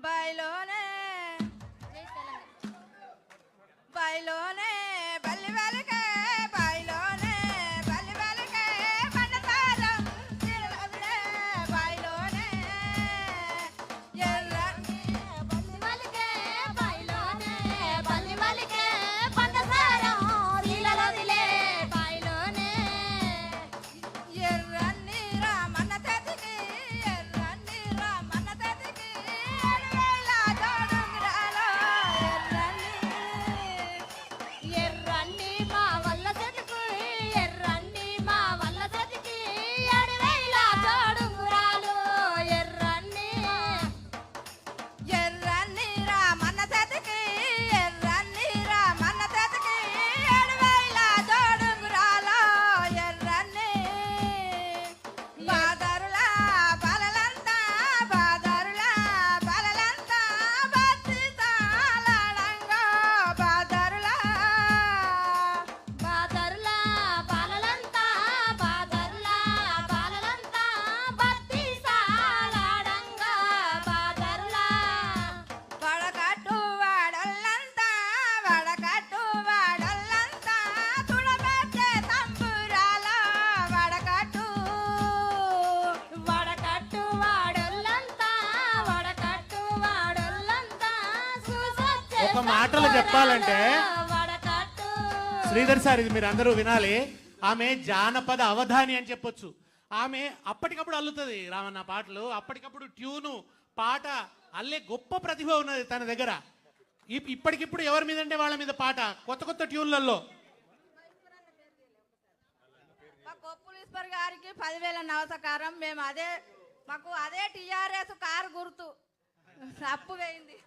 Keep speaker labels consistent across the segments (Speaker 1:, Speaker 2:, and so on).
Speaker 1: బాయిలోనే బాయిలోనే బల్లి వెలకే బాయిలోనే బల్లి వెలకే పండతారం తిరువదే బాయిలోనే ఎర్రని
Speaker 2: బల్లి వలికే బాయిలోనే బల్లి వలికే పండసారం నీళ్ళలోదిలే బాయిలోనే
Speaker 1: ఎర్రని రామన్న తెతికి ఎర్రని రామన్న తెతికి ఎడవేళ తోడుంగురాలో
Speaker 2: ఎర్రన్ని మా వల్ల చెతికి ఎర్రన్ని మా వల్ల చెతికి 7,000 తోడుంగురాలు ఎర్రన్ని
Speaker 1: ఎర్రని రామన్న తెతికి ఎర్రని రామన్న తెతికి ఎడవేళ తోడుంగురాలో ఎర్రని బాదరులా బలలంతా బాదరులా బలలంతా బత్తి తాళడంగా బాదరులా
Speaker 2: బాదర్లా బాలలంతా బాదర్లా బాలలంతా బత్తి సాలాడంగా బాదర్లా
Speaker 1: వడకట్టు వాడల్లంతా వడకట్టు వాడల్లంతా తుడబెట్టే తంబురాల వడకట్టు
Speaker 2: వడకట్టు వాడొల్లంతా వడకట్టు వాడొల్లంతా చూసొచ్చే
Speaker 3: ఒక మాటలో చెప్పాలంటే
Speaker 2: వడకట్టు
Speaker 3: శ్రీధర్ సార్, ఇది మీరు అందరూ వినాలి. ఆమె జానపద అవధాని అని చెప్పొచ్చు. ఆమె అప్పటికప్పుడు అల్లుతుంది రామన్న పాటలు. అప్పటికప్పుడు ట్యూను పాట అల్లే గొప్ప ప్రతిభ ఉన్నది తన దగ్గర. ఇప్పటికిప్పుడు ఎవరి మీద అంటే వాళ్ళ మీద పాట కొత్త కొత్త ట్యూన్లలో.
Speaker 1: మా కొప్పులీశ్వర్ గారికి 10,000 నవసకారం. మేము మాకు అదే టిఆర్ఎస్ కారు గుర్తు. అప్పు వేయింది.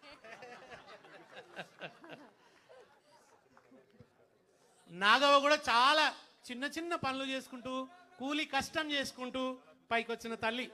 Speaker 3: నాగవ్వ కూడా చాలా చిన్న చిన్న పనులు చేసుకుంటూ కూలి కష్టం చేసుకుంటూ పైకి వచ్చిన తల్లి.